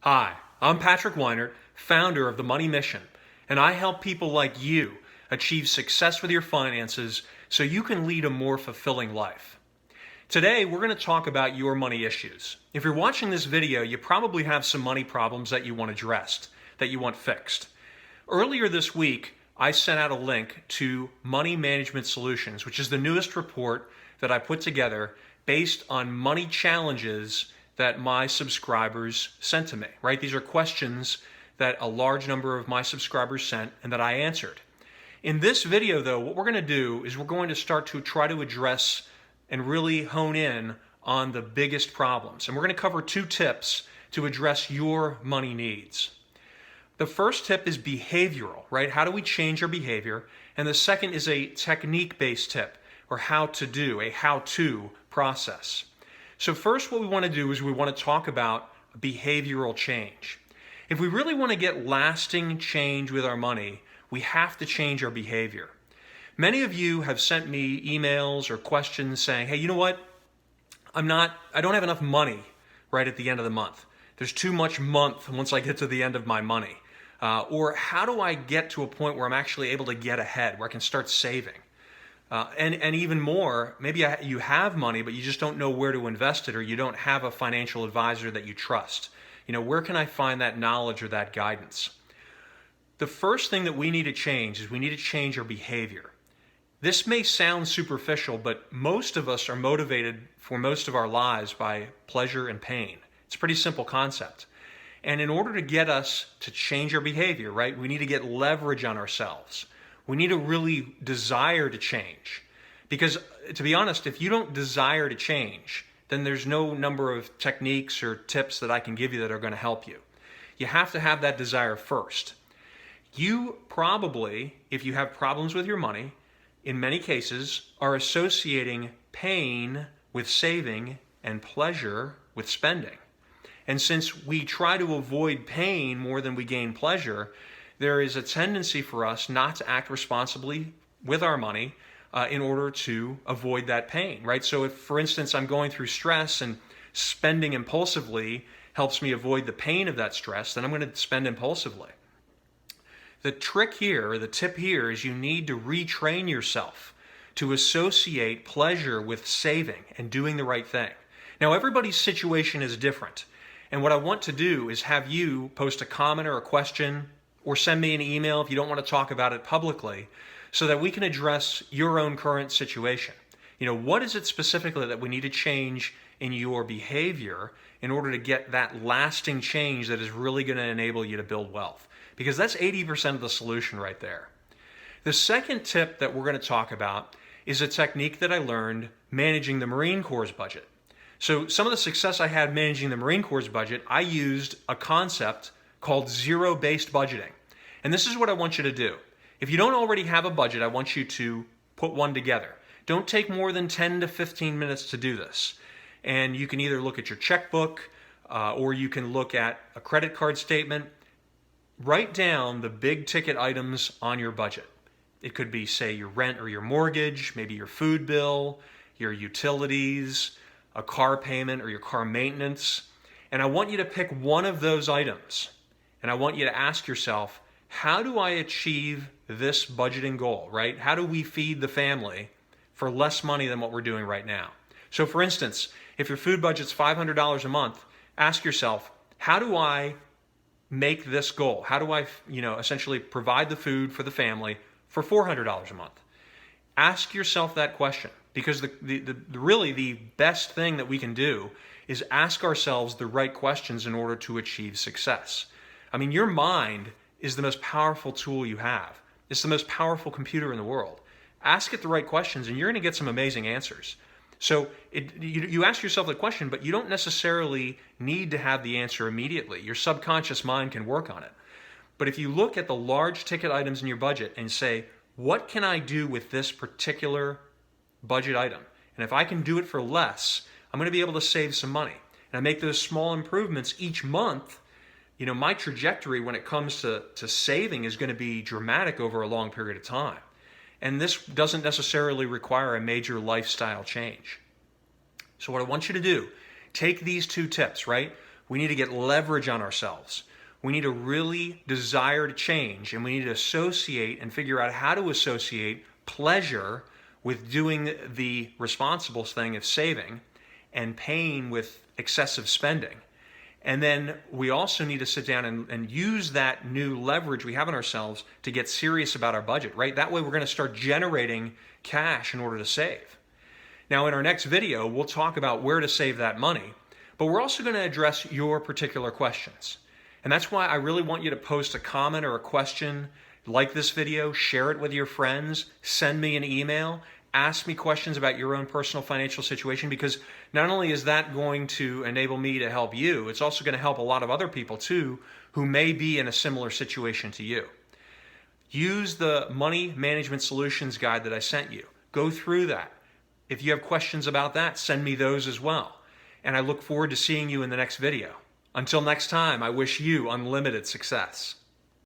Hi, I'm Patrick Weinert, founder of The Money Mission, and I help people like you achieve success with your finances so you can lead a more fulfilling life. Today, we're going to talk about your money issues. If you're watching this video, you probably have some money problems that you want addressed, that you want fixed. Earlier this week, I sent out a link to Money Management Solutions, which is the newest report that I put together based on money challenges that my subscribers sent to me, right? These are questions that a large number of my subscribers sent and that I answered. In this video, though, what we're going to do is we're going to start to try to address and really hone in on the biggest problems. And we're going to cover 2 tips to address your money needs. The first tip is behavioral, right? How do we change our behavior? And the second is a technique-based tip, or how to do, a how-to process. So first, what we want to do is we want to talk about behavioral change. If we really want to get lasting change with our money, we have to change our behavior. Many of you have sent me emails or questions saying, hey, you know what? I don't have enough money right at the end of the month. There's too much month once I get to the end of my money. Or how do I get to a point where I'm actually able to get ahead, where I can start saving? And even more, maybe you have money, but you just don't know where to invest it, or you don't have a financial advisor that you trust. You know, where can I find that knowledge or that guidance? The first thing that we need to change is we need to change our behavior. This may sound superficial, but most of us are motivated for most of our lives by pleasure and pain. It's a pretty simple concept. And in order to get us to change our behavior, right, we need to get leverage on ourselves. We need to really desire to change. Because to be honest, if you don't desire to change, then there's no number of techniques or tips that I can give you that are going to help you. You have to have that desire first. You probably, if you have problems with your money, in many cases are associating pain with saving and pleasure with spending. And since we try to avoid pain more than we gain pleasure, there is a tendency for us not to act responsibly with our money in order to avoid that pain, right? So if, for instance, I'm going through stress and spending impulsively helps me avoid the pain of that stress, then I'm going to spend impulsively. The trick here, or the tip here, is you need to retrain yourself to associate pleasure with saving and doing the right thing. Now, everybody's situation is different. And what I want to do is have you post a comment or a question or send me an email if you don't want to talk about it publicly so that we can address your own current situation. You know, what is it specifically that we need to change in your behavior in order to get that lasting change that is really going to enable you to build wealth? Because that's 80% of the solution right there. The second tip that we're going to talk about is a technique that I learned managing the Marine Corps' budget. So some of the success I had managing the Marine Corps' budget, I used a concept called ZeroBased Budgeting. And this is what I want you to do. If you don't already have a budget, I want you to put one together. Don't take more than 10 to 15 minutes to do this. And you can either look at your checkbook or you can look at a credit card statement. Write down the big ticket items on your budget. It could be, say, your rent or your mortgage, maybe your food bill, your utilities, a car payment or your car maintenance. And I want you to pick one of those items. And I want you to ask yourself, how do I achieve this budgeting goal, right? How do we feed the family for less money than what we're doing right now? So for instance, if your food budget's $500 a month, ask yourself, how do I make this goal? How do I, essentially provide the food for the family for $400 a month? Ask yourself that question, because really the best thing that we can do is ask ourselves the right questions in order to achieve success. I mean, your mind is the most powerful tool you have. It's the most powerful computer in the world. Ask it the right questions and you're going to get some amazing answers. So you ask yourself the question, but you don't necessarily need to have the answer immediately. Your subconscious mind can work on it. But if you look at the large ticket items in your budget and say, what can I do with this particular budget item? And if I can do it for less, I'm going to be able to save some money. And I make those small improvements each month. My trajectory when it comes to saving is going to be dramatic over a long period of time. And this doesn't necessarily require a major lifestyle change. So what I want you to do, take these 2 tips, right? We need to get leverage on ourselves. We need to really desire to change, and we need to associate and figure out how to associate pleasure with doing the responsible thing of saving and pain with excessive spending. And then we also need to sit down and use that new leverage we have in ourselves to get serious about our budget, right? That way we're going to start generating cash in order to save. Now in our next video, we'll talk about where to save that money, but we're also going to address your particular questions. And that's why I really want you to post a comment or a question, like this video, share it with your friends, send me an email, ask me questions about your own personal financial situation, because not only is that going to enable me to help you, it's also going to help a lot of other people too who may be in a similar situation to you. Use the Money Management Solutions Guide that I sent you. Go through that. If you have questions about that, send me those as well. And I look forward to seeing you in the next video. Until next time, I wish you unlimited success.